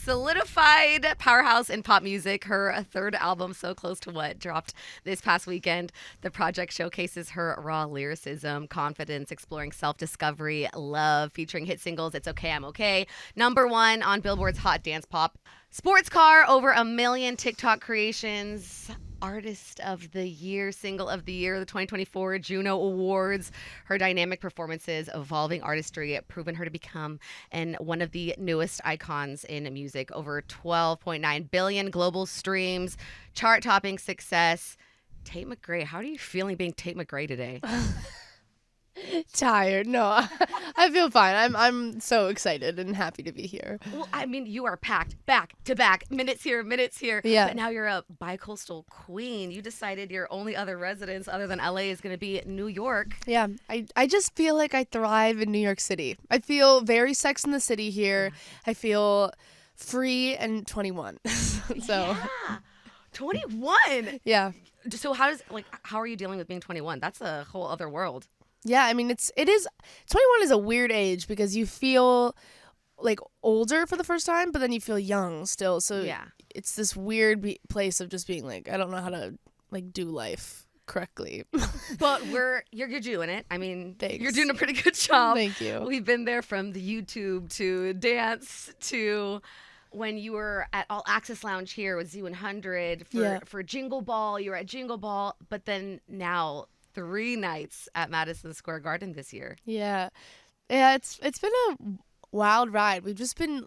solidified powerhouse in pop music. Her third album, So Close to What, dropped this past weekend. The project showcases her raw lyricism, confidence, exploring self-discovery, love, featuring hit singles It's Okay, I'm Okay, #1 on Billboard's Hot Dance Pop. Sports car, over 1 million TikTok creations. Artist of the Year, Single of the Year, the 2024 Juno Awards. Her dynamic performances, evolving artistry, have proven her to become one of the newest icons in music. Over 12.9 billion global streams, chart-topping success. Tate McRae, how are you feeling being Tate McRae today? Tired. No, I feel fine. I'm so excited and happy to be here. Well, I mean, you are packed back to back, minutes here, minutes here. Yeah. But now you're a bi-coastal queen. You decided your only other residence other than LA is going to be New York. Yeah, I just feel like I thrive in New York City. I feel very Sex in the City here. I feel free and 21. So Yeah. 21. yeah. So how are you dealing with being 21? That's a whole other world. Yeah, I mean, it is 21 is a weird age because you feel like older for the first time, but then you feel young still. So Yeah. it's this weird place of just being like, I don't know how to like do life correctly. But you're doing it. I mean, Thanks. you're doing a pretty good job. Thank you. We've been there from the YouTube to dance to when you were at All Access Lounge here with Z100 for Jingle Ball. You were at Jingle Ball, but then now 3 nights at Madison Square Garden this year. Yeah. Yeah, it's been a wild ride. We've just been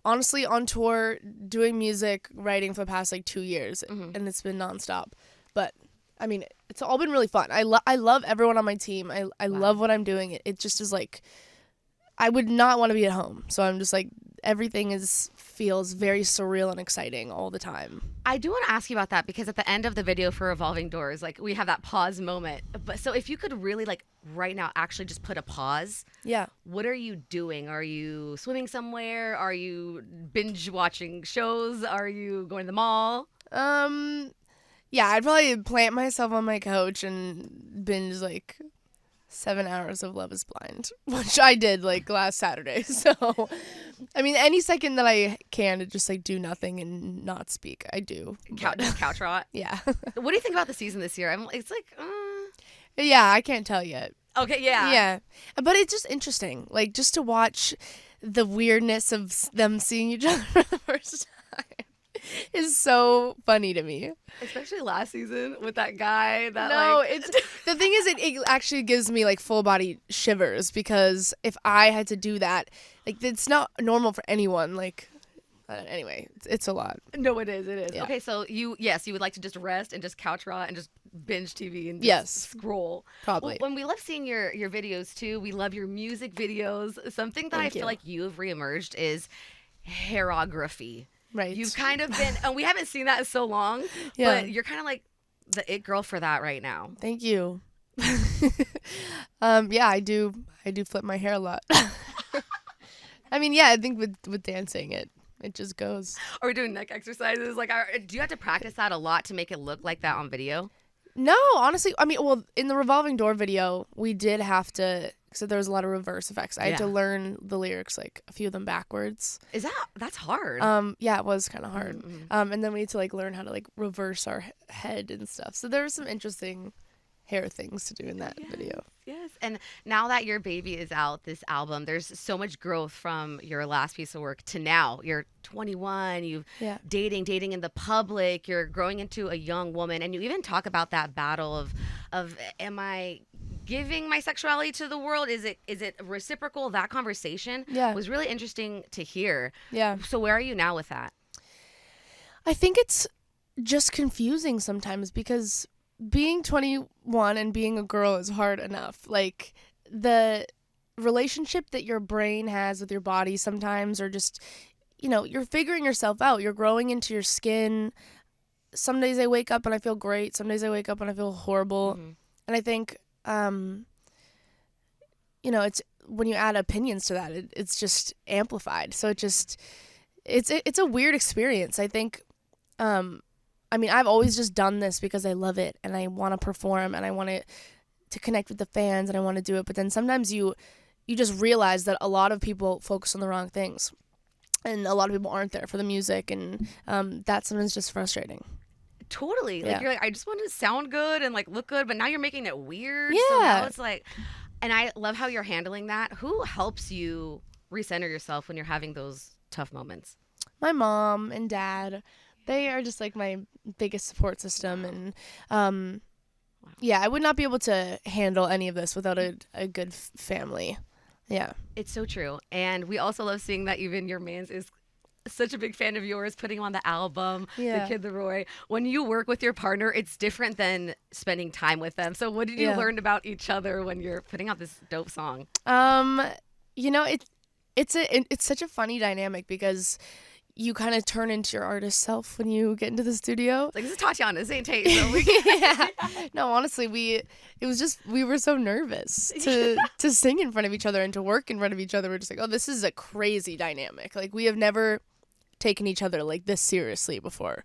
honestly on tour doing music, writing for the past like 2 years, and it's been nonstop. But I mean, it's all been really fun. I love everyone on my team. I love what I'm doing. It just is like I would not want to be at home. So I'm just like everything feels very surreal and exciting all the time. I do want to ask you about that because at the end of the video for Revolving Doors, like we have that pause moment. But so if you could really like right now actually just put a pause. Yeah. What are you doing? Are you swimming somewhere? Are you binge watching shows? Are you going to the mall? Yeah, I'd probably plant myself on my couch and binge like 7 hours of Love is Blind, which I did like last Saturday. So, I mean, any second that I can to just like do nothing and not speak, I do. Couch rot. Yeah. What do you think about the season this year? It's like, Yeah, I can't tell yet. okay, yeah. Yeah. But it's just interesting, like just to watch the weirdness of them seeing each other for the first time is so funny to me. Especially last season with that guy that It's the thing is it actually gives me like full body shivers because if I had to do that, like it's not normal for anyone. Like anyway, it's a lot. No, it is. Yeah. Okay, so you would like to just rest and just couch rot and just binge TV and just scroll. Probably. Well, when we love seeing your videos too, we love your music videos. Something that I feel like you have reemerged is hairography. Right. You've kind of been, and we haven't seen that in so long, but you're kind of like the it girl for that right now. Thank you. Yeah, I do flip my hair a lot. I mean, yeah, I think with dancing it just goes. Are we doing neck exercises? Like, do you have to practice that a lot to make it look like that on video? No, honestly, I mean, well, in the Revolving Door video, we did have to, so there was a lot of reverse effects. I had to learn the lyrics, like a few of them backwards. That's hard? Yeah, it was kind of hard. And then we had to like learn how to like reverse our head and stuff. So there were some interesting hair things to do in that video. Yes. And now that your baby is out, this album, there's so much growth from your last piece of work to now. You're 21, you've dating in the public, you're growing into a young woman, and you even talk about that battle of am I giving my sexuality to the world? Is it reciprocal? That conversation was really interesting to hear. Yeah. So where are you now with that? I think it's just confusing sometimes because being 21 and being a girl is hard enough. Like the relationship that your brain has with your body sometimes, or just, you know, you're figuring yourself out. You're growing into your skin. Some days I wake up and I feel great. Some days I wake up and I feel horrible. And I think, you know, it's when you add opinions to that, it's just amplified. So it's a weird experience. I think, I mean, I've always just done this because I love it and I want to perform and I want to connect with the fans and I want to do it. But then sometimes you just realize that a lot of people focus on the wrong things. and a lot of people aren't there for the music, and that sometimes just frustrating. Totally. Like, Yeah. you're like, I just want to sound good and like look good, but now you're making it weird. Yeah. So now it's like, and I love how you're handling that. Who helps you recenter yourself when you're having those tough moments? My mom and dad, they are just like my biggest support system. And yeah, I would not be able to handle any of this without a good family. Yeah. It's so true. And we also love seeing that even your man's is such a big fan of yours, putting on the album, Yeah. The Kid Laroi. When you work with your partner, it's different than spending time with them. So what did you learn about each other when you're putting out this dope song? You know, it's such a funny dynamic because you kind of turn into your artist self when you get into the studio. Like, this is Tatiana, this ain't Tate. So Yeah. No, honestly, we were so nervous to sing in front of each other and to work in front of each other. We're just like, oh, this is a crazy dynamic. Like, we have never taken each other like this seriously before.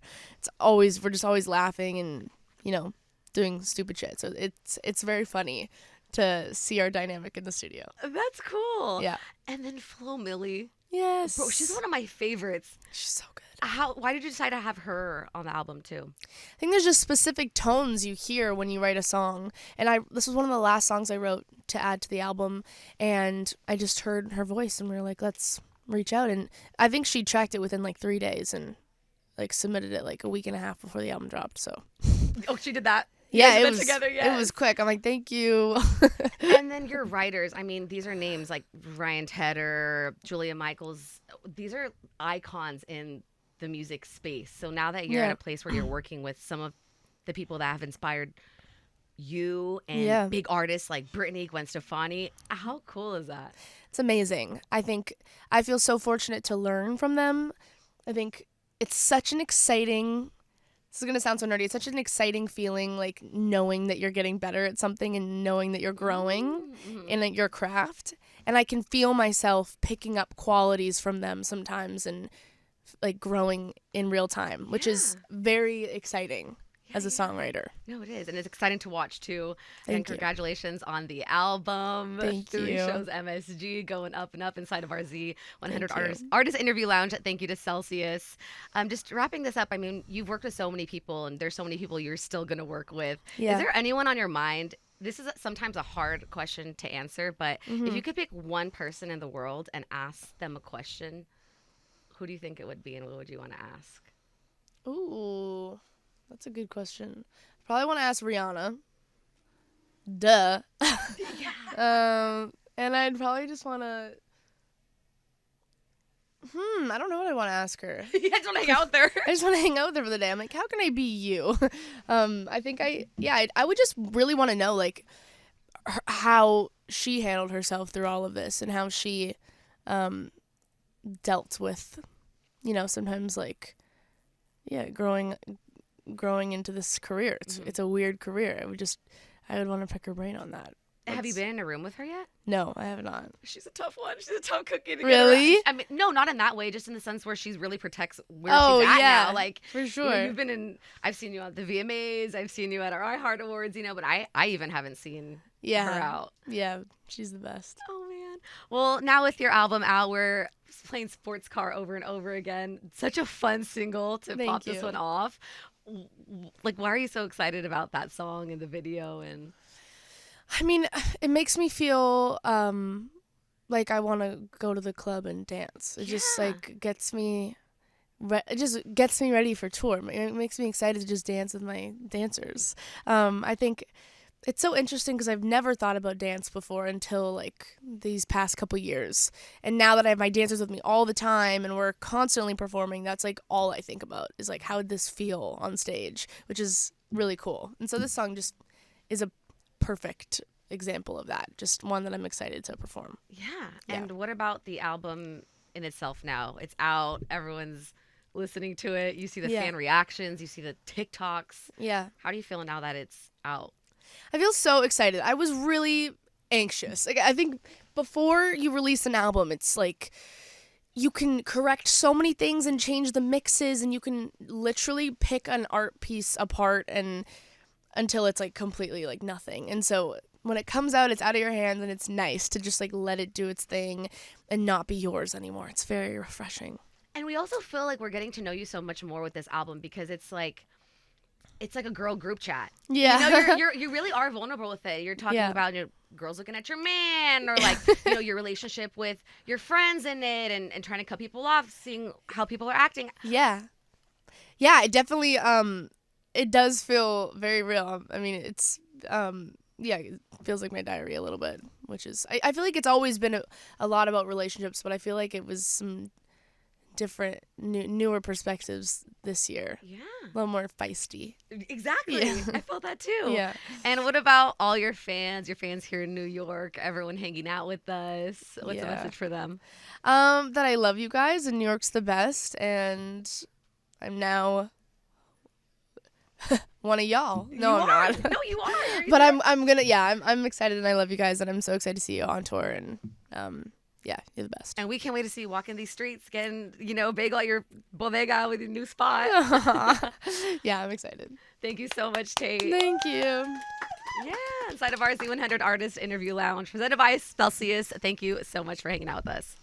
We're just always laughing and, you know, doing stupid shit. So it's very funny to see our dynamic in the studio. That's cool. Yeah. And then Flo Milli. Yes. Bro, she's one of my favorites. She's so good. Why did you decide to have her on the album too? I think there's just specific tones you hear when you write a song. And this was one of the last songs I wrote to add to the album. And I just heard her voice and we were like, let's reach out. And I think she tracked it within like 3 days and like submitted it like a week and a half before the album dropped. So Oh, she did that. yeah, it was together. Yes. It was quick. I'm like, thank you. And then your writers, I mean, these are names like Ryan Tedder, Julia Michaels. These are icons in the music space. So now that you're at a place where you're working with some of the people that have inspired you and big artists like Britney, Gwen Stefani, how cool is that? It's amazing. I think I feel so fortunate to learn from them. I think it's such an exciting, this is going to sound so nerdy, it's such an exciting feeling, like knowing that you're getting better at something and knowing that you're growing in your craft. And I can feel myself picking up qualities from them sometimes and like growing in real time, which is very exciting as a songwriter. No, it is. And it's exciting to watch too. Thank and you. Congratulations on the album. Thank 3 you. shows MSG going up and up inside of our Z 100 Thank you. Artist Interview Lounge. Thank you to Celsius. Just wrapping this up, I mean, you've worked with so many people and there's so many people you're still going to work with. Yeah. Is there anyone on your mind? This is sometimes a hard question to answer, but if you could pick one person in the world and ask them a question, who do you think it would be and what would you want to ask? Ooh, that's a good question. Probably want to ask Rihanna. Duh. And I'd probably just want to. I don't know what I want to ask her. You just want to hang out there. I just want to hang out there for the day. I'm like, how can I be you? I think I would just really want to know like how she handled herself through all of this and how she dealt with, you know, sometimes like, growing into this career. It's a weird career. I would want to pick her brain on that. Have you been in a room with her yet? No, I have not. She's a tough one. She's a tough cookie to get Really? around. I mean, no, not in that way. Just in the sense where she really protects where Oh, she's at yeah, now. Like, for you know, sure. you've been in. I've seen you at the VMAs. I've seen you at our iHeart Awards. You know, but I even haven't seen her out. Yeah, she's the best. Oh man. Well, now with your album out, we're playing Sports Car over and over again. Such a fun single to Thank pop this you. one off. Like, why are you so excited about that song and the video and? I mean, it makes me feel like I want to go to the club and dance. It just like gets me ready for tour. It makes me excited to just dance with my dancers. I think it's so interesting because I've never thought about dance before until like these past couple years. And now that I have my dancers with me all the time and we're constantly performing, that's like all I think about is like, how would this feel on stage, which is really cool. And so this song just is a perfect example of that. Just one that I'm excited to perform. Yeah. And what about the album in itself now? It's out. Everyone's listening to it. You see the fan reactions. You see the TikToks. Yeah. How do you feel now that it's out? I feel so excited. I was really anxious. Like, I think before you release an album, it's like you can correct so many things and change the mixes, and you can literally pick an art piece apart and until it's like completely like nothing. And so when it comes out, it's out of your hands and it's nice to just like let it do its thing and not be yours anymore. It's very refreshing. And we also feel like we're getting to know you so much more with this album because it's like a girl group chat. Yeah. You know, you really are vulnerable with it. You're talking Yeah. about girls looking at your man, or like your relationship with your friends in it, and trying to cut people off, seeing how people are acting. Yeah. Yeah, it definitely it does feel very real. I mean, it's yeah, it feels like my diary a little bit, which is I feel like it's always been a lot about relationships, but I feel like it was some different newer perspectives this year. Yeah. A little more feisty. Exactly. Yeah. I felt that too. Yeah. And what about all your fans here in New York, everyone hanging out with us? What's the message for them? That I love you guys and New York's the best, and I'm now one of y'all. No, I'm not. No, you are. But I'm excited, and I love you guys, and I'm so excited to see you on tour, and yeah, you're the best. And we can't wait to see you walking these streets, getting, a bagel at your bodega with your new spot. Yeah, I'm excited. Thank you so much, Tate. Thank you. Yeah, inside of our Z100 Artist Interview Lounge, presented by Celsius. Thank you so much for hanging out with us.